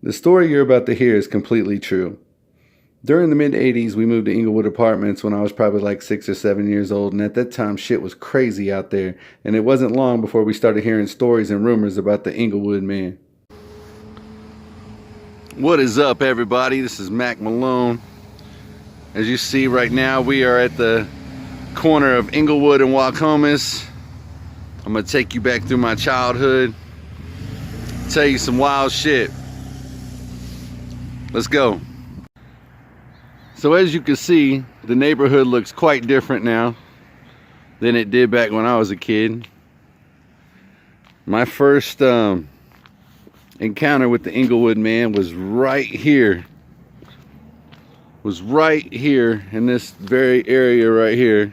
The story you're about to hear is completely true. During the mid-'80s, we moved to Englewood apartments when I was probably like 6 or 7 years old, and at that time shit was crazy out there, and it wasn't long before we started hearing stories and rumors about the Englewood man. What is up, everybody? This is Mack Malone. As you see right now, we are at the corner of Englewood and Waukomis. I'm gonna take you back through my childhood, tell you some wild shit. Let's go. So as you can see, the neighborhood looks quite different now than it did back when I was a kid. My first encounter with the Englewood man was right here. In this very area right here.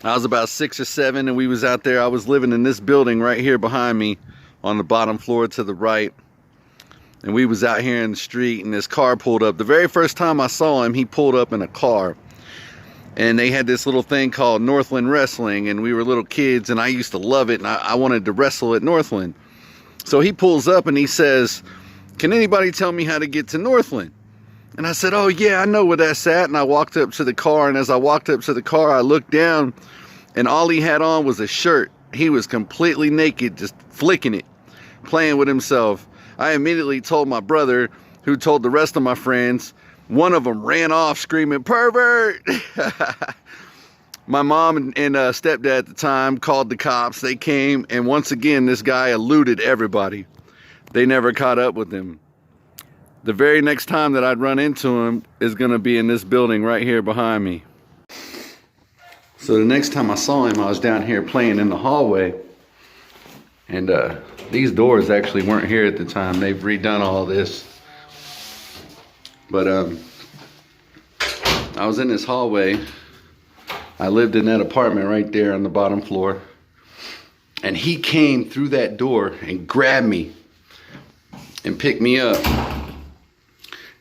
I was about 6 or 7 and we was out there. I was living in this building right here behind me on the bottom floor to the right. And we was out here in the street and this car pulled up. The very first time I saw him, he pulled up in a car. And they had this little thing called Northland Wrestling, and we were little kids and I used to love it, and I wanted to wrestle at Northland. So he pulls up and he says, "Can anybody tell me how to get to Northland?" And I said, "Oh yeah, I know where that's at." And I walked up to the car, and as I walked up to the car, I looked down and all he had on was a shirt. He was completely naked, just flicking it, playing with himself. I immediately told my brother, who told the rest of my friends. One of them ran off screaming, "Pervert!" My mom and stepdad at the time called the cops. They came, and once again, this guy eluded everybody. They never caught up with him. The very next time that I'd run into him is going to be in this building right here behind me. So the next time I saw him, I was down here playing in the hallway. And these doors actually weren't here at the time. They've redone all this. But I was in this hallway. I lived in that apartment right there on the bottom floor. And he came through that door and grabbed me and picked me up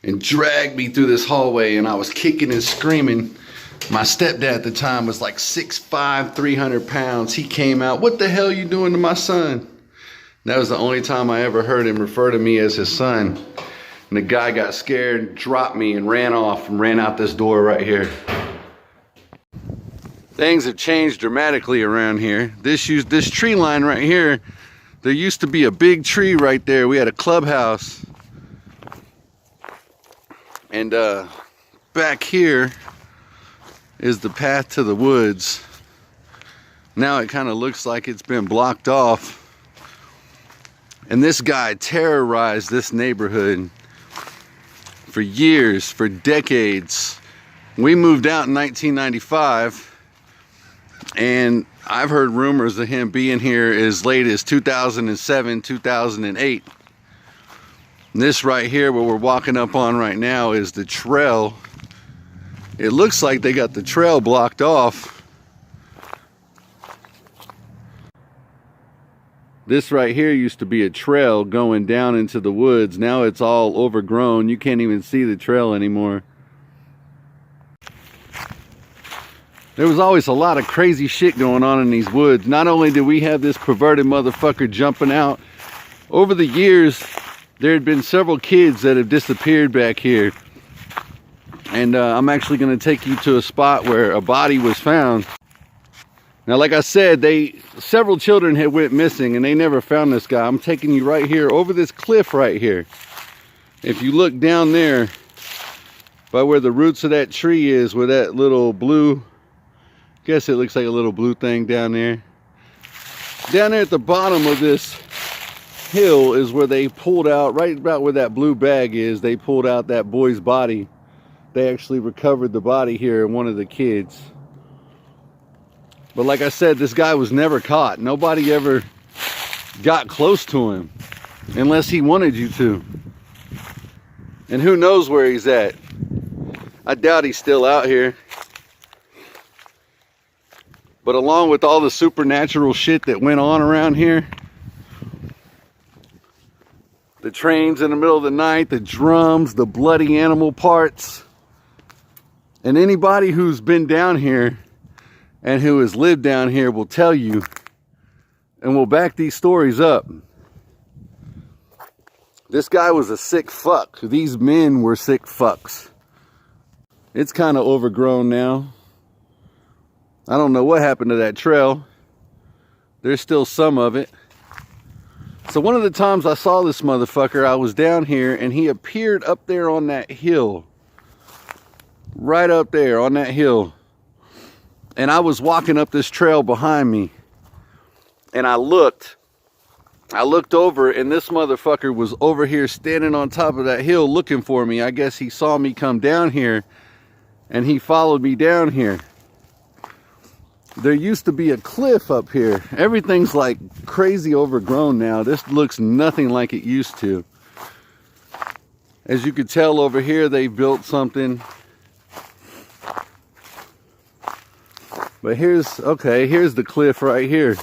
and dragged me through this hallway, and I was kicking and screaming. My stepdad at the time was like 6'5", 300 pounds. He came out, "What the hell you doing to my son?" That was the only time I ever heard him refer to me as his son. And the guy got scared, dropped me, and ran off and ran out this door right here. Things have changed dramatically around here. This tree line right here, there used to be a big tree right there. We had a clubhouse. And back here is the path to the woods. Now it kind of looks like it's been blocked off. And this guy terrorized this neighborhood for years, for decades. We moved out in 1995, and I've heard rumors of him being here as late as 2007, 2008. This right here, what we're walking up on right now, is the trail. It looks like they got the trail blocked off. This right here used to be a trail going down into the woods. Now it's all overgrown. You can't even see the trail anymore. There was always a lot of crazy shit going on in these woods. Not only did we have this perverted motherfucker jumping out, over the years, there had been several kids that have disappeared back here. And I'm actually going to take you to a spot where a body was found. Now, like I said, several children had went missing and they never found this guy. I'm taking you right here over this cliff right here. If you look down there by where the roots of that tree is, where that little blue, guess it looks like a little blue thing down there. Down there at the bottom of this hill is where they pulled out, right about where that blue bag is, they pulled out that boy's body. They actually recovered the body here in one of the kids. But like I said, this guy was never caught. Nobody ever got close to him unless he wanted you to. And who knows where he's at. I doubt he's still out here. But along with all the supernatural shit that went on around here, the trains in the middle of the night, the drums, the bloody animal parts, and anybody who's been down here and who has lived down here will tell you and will back these stories up. This guy was a sick fuck. These men were sick fucks. It's kind of overgrown now. I don't know what happened to that trail. There's still some of it. So one of the times I saw this motherfucker, I was down here and he appeared up there on that hill. Right up there on that hill. And I was walking up this trail behind me. And I looked over and this motherfucker was over here standing on top of that hill looking for me. I guess he saw me come down here and he followed me down here. There used to be a cliff up here. Everything's like crazy overgrown now. This looks nothing like it used to. As you can tell over here, they built something. But here's the cliff right here.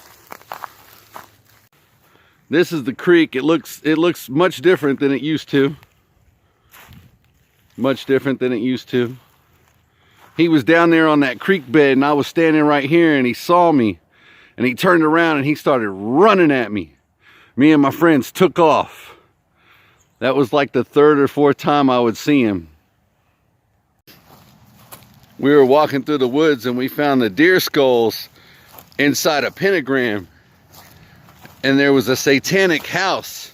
This is the creek. It looks much different than it used to. Much different than it used to. He was down there on that creek bed and I was standing right here and he saw me and he turned around and he started running at me. Me and my friends took off. That was like the third or fourth time I would see him. We were walking through the woods and we found the deer skulls inside a pentagram. And there was a satanic house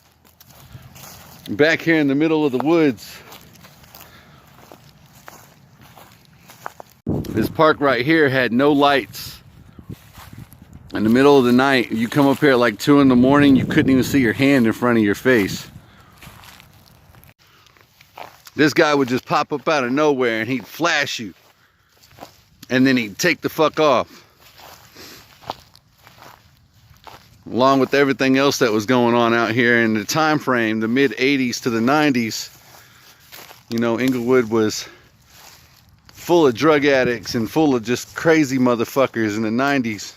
back here in the middle of the woods. This park right here had no lights. In the middle of the night, you come up here at like 2 in the morning, you couldn't even see your hand in front of your face. This guy would just pop up out of nowhere and he'd flash you. And then he'd take the fuck off. Along with everything else that was going on out here in the time frame, the mid 80s to the 90s. You know, Englewood was full of drug addicts and full of just crazy motherfuckers in the 90s.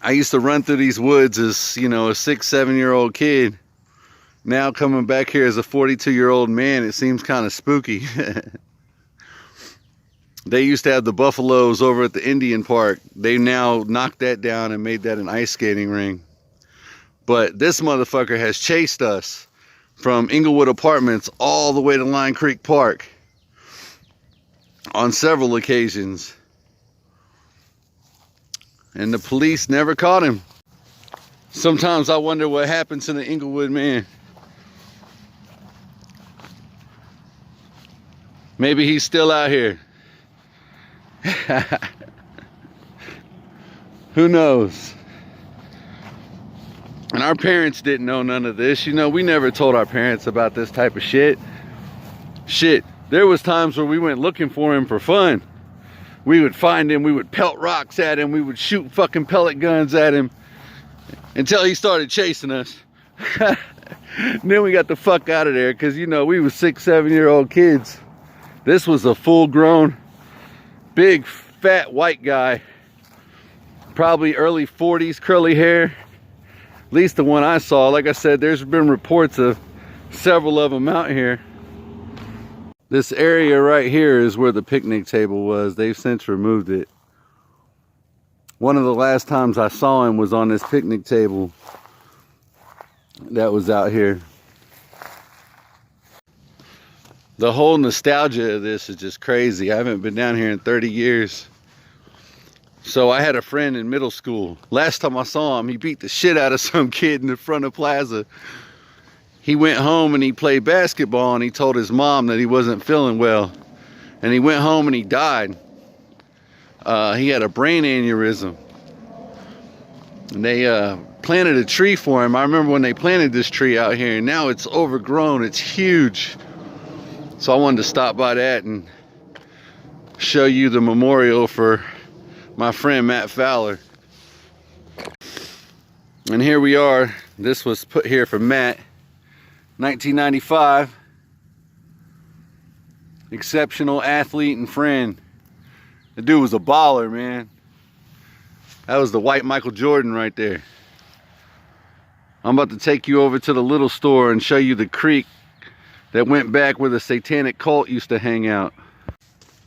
I used to run through these woods as, you know, a 6-7-year-old kid. Now coming back here as a 42-year-old man, it seems kind of spooky. They used to have the buffaloes over at the Indian Park. They now knocked that down and made that an ice skating ring. But this motherfucker has chased us from Englewood Apartments all the way to Line Creek Park on several occasions. And the police never caught him. Sometimes I wonder what happened to the Englewood man. Maybe he's still out here. Who knows? And our parents didn't know none of this. You know, we never told our parents about this type of shit. Shit, there was times where we went looking for him for fun. We would find him, we would pelt rocks at him, we would shoot fucking pellet guns at him until he started chasing us. Then we got the fuck out of there because, you know, we were 6-7-year-old kids. This was a full-grown, big, fat white guy. Probably early 40s, curly hair. At least the one I saw. Like I said, there's been reports of several of them out here. This area right here is where the picnic table was. They've since removed it. One of the last times I saw him was on this picnic table that was out here. The whole nostalgia of this is just crazy. I haven't been down here in 30 years. So I had a friend in middle school. Last time I saw him, he beat the shit out of some kid in the front of Plaza. He went home and he played basketball and he told his mom that he wasn't feeling well. And he went home and he died. He had a brain aneurysm. And they planted a tree for him. I remember when they planted this tree out here, and now it's overgrown, it's huge. So I wanted to stop by that and show you the memorial for my friend Matt Fowler. And here we are. This was put here for Matt, 1995. Exceptional athlete and friend. The dude was a baller, man. That was the white Michael Jordan right there. I'm about to take you over to the little store and show you the creek that went back where the satanic cult used to hang out.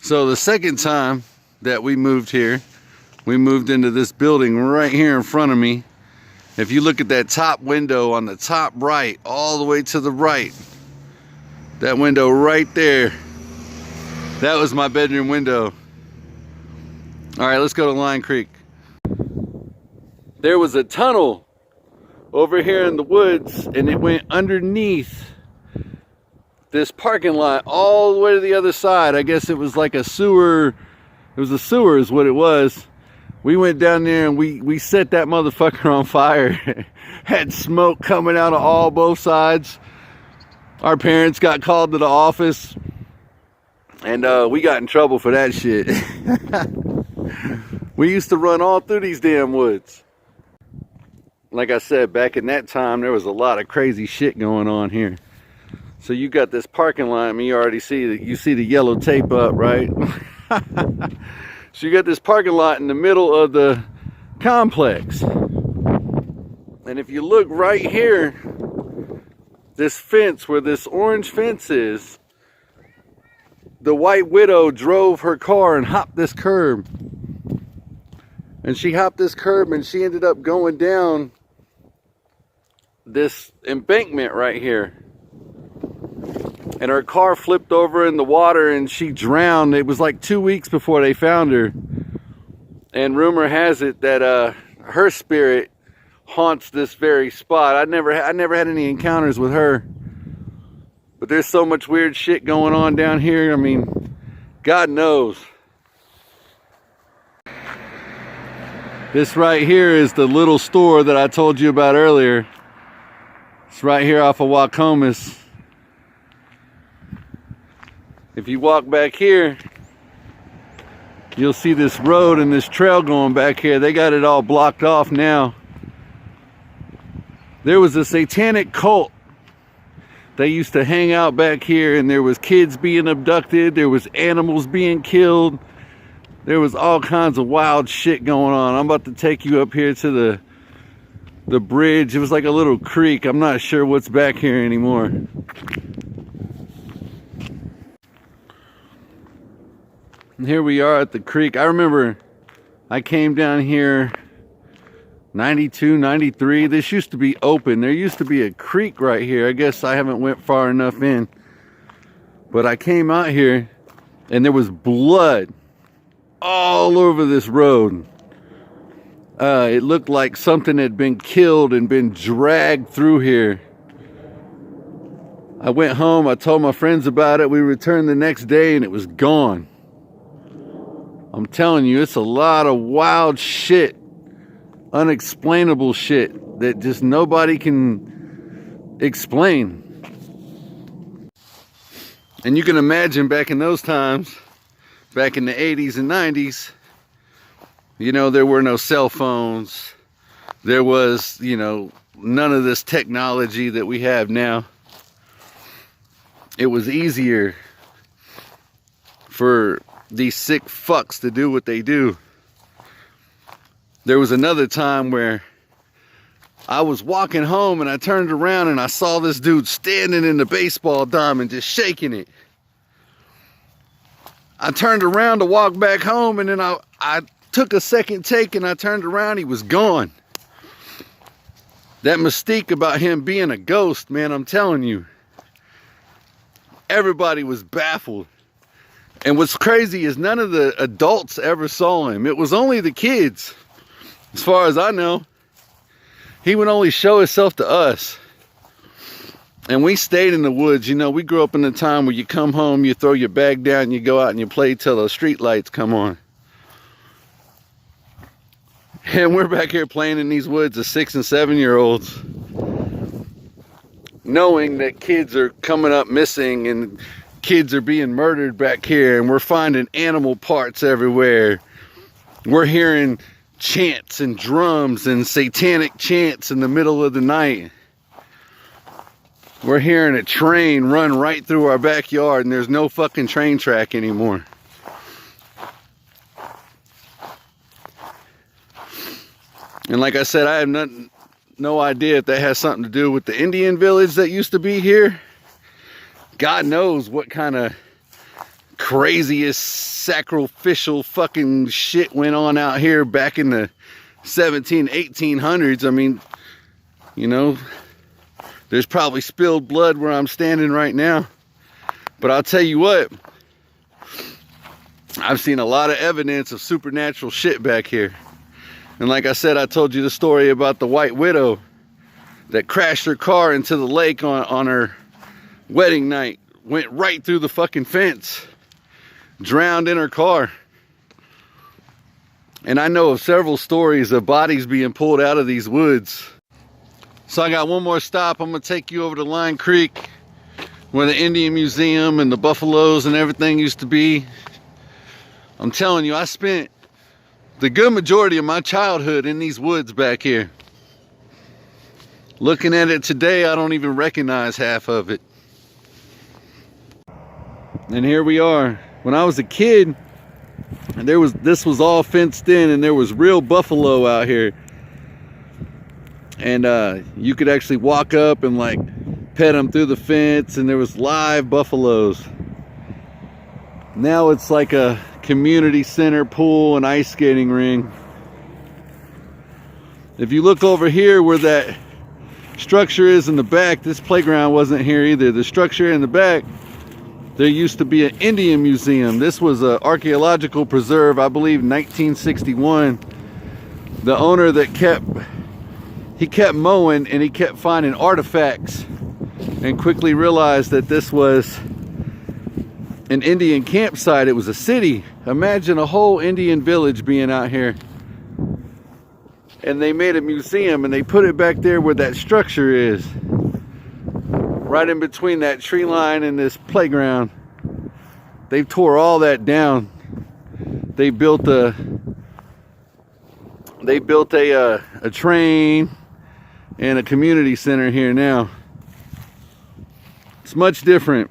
So the second time that we moved here, we moved into this building right here in front of me. If you look at that top window on the top right, all the way to the right, that window right there, that was my bedroom window. All right, let's go to Line Creek. There was a tunnel over here in the woods, and it went underneath this parking lot all the way to the other side. I guess it was like a sewer. It was a sewer is what it was. We went down there and we set that motherfucker on fire. Had smoke coming out of both sides. Our parents got called to the office, and we got in trouble for that shit. We used to run all through these damn woods. Like I said, back in that time, there was a lot of crazy shit going on here. So you got this parking lot. I mean, you already see that. You see the yellow tape up, right? So you got this parking lot in the middle of the complex. And if you look right here, this fence, where this orange fence is, the white widow drove her car and hopped this curb. And she hopped this curb and she ended up going down this embankment right here. And her car flipped over in the water and she drowned. It was like 2 weeks before they found her. And rumor has it that her spirit haunts this very spot. I never had any encounters with her. But there's so much weird shit going on down here. I mean, God knows. This right here is the little store that I told you about earlier. It's right here off of Waukomis. If you walk back here, you'll see this road and this trail going back here. They got it all blocked off now. There was a satanic cult. They used to hang out back here, and there was kids being abducted. There was animals being killed. There was all kinds of wild shit going on. I'm about to take you up here to the bridge. It was like a little creek. I'm not sure what's back here anymore. And here we are at the creek. I remember I came down here 92, 93. This used to be open. There used to be a creek right here. I guess I haven't went far enough in. But I came out here and there was blood all over this road. It looked like something had been killed and been dragged through here. I went home. I told my friends about it. We returned the next day and it was gone. I'm telling you, it's a lot of wild shit, unexplainable shit that just nobody can explain. And you can imagine back in those times, back in the 80s and 90s, you know, there were no cell phones. There was, you know, none of this technology that we have now. It was easier for these sick fucks to do what they do. There was another time where I was walking home and I turned around and I saw this dude standing in the baseball diamond just shaking it. I turned around to walk back home, and then I took a second take and I turned around. He was gone. That mystique about him being a ghost, man, I'm telling you. Everybody was baffled. And what's crazy is none of the adults ever saw him. It was only the kids. As far as I know, he would only show himself to us. And we stayed in the woods. You know, we grew up in a time where you come home, you throw your bag down, you go out and you play till the street lights come on. And we're back here playing in these woods as 6 and 7 year olds, knowing that kids are coming up missing and kids are being murdered back here, and we're finding animal parts everywhere. We're hearing chants and drums and satanic chants in the middle of the night. We're hearing a train run right through our backyard, and there's no fucking train track anymore. And like I said, I have no idea if that has something to do with the Indian village that used to be here. God knows what kind of craziest sacrificial fucking shit went on out here back in the 1800s. I mean, You know, there's probably spilled blood where I'm standing right now. But I'll tell you what, I've seen a lot of evidence of supernatural shit back here. And like I said, I told you the story about the white widow that crashed her car into the lake on her wedding night. Went right through the fucking fence. Drowned in her car. And I know of several stories of bodies being pulled out of these woods. So I got one more stop. I'm going to take you over to Line Creek, where the Indian Museum and the buffaloes and everything used to be. I'm telling you, I spent the good majority of my childhood in these woods back here. Looking at it today, I don't even recognize half of it. And here we are. When I was a kid, this was all fenced in, and there was real buffalo out here. And you could actually walk up and like pet them through the fence, and there was live buffaloes. Now it's like a community center, pool, and ice skating ring. If you look over here where that structure is in the back, this playground wasn't here either. The structure in the back, there used to be an Indian museum. This was an archaeological preserve, I believe 1961. The owner that kept mowing, and he kept finding artifacts, and quickly realized that this was an Indian campsite. It was a city. Imagine a whole Indian village being out here. And they made a museum, and they put it back there where that structure is. Right in between that tree line and this playground. They tore all that down. They built a train and a community center here now. It's much different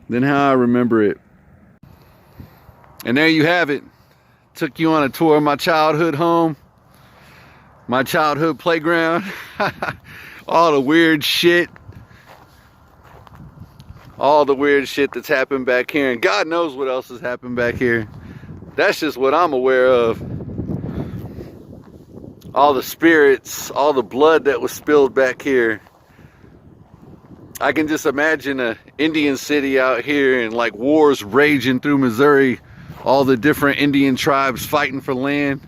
than how I remember it. And there you have it. Took you on a tour of my childhood home, my childhood playground, all the weird shit that's happened back here, and God knows what else has happened back here. That's just what I'm aware of. All the spirits, all the blood that was spilled back here. I can just imagine an Indian city out here, and like wars raging through Missouri, all the different Indian tribes fighting for land.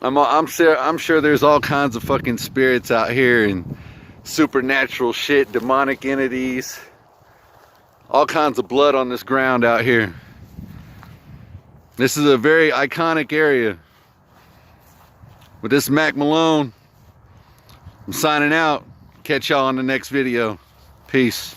I'm sure there's all kinds of fucking spirits out here, and supernatural shit, demonic entities, all kinds of blood on this ground out here. This is a very iconic area. With this Mack Malone, I'm signing out. Catch y'all on the next video. Peace.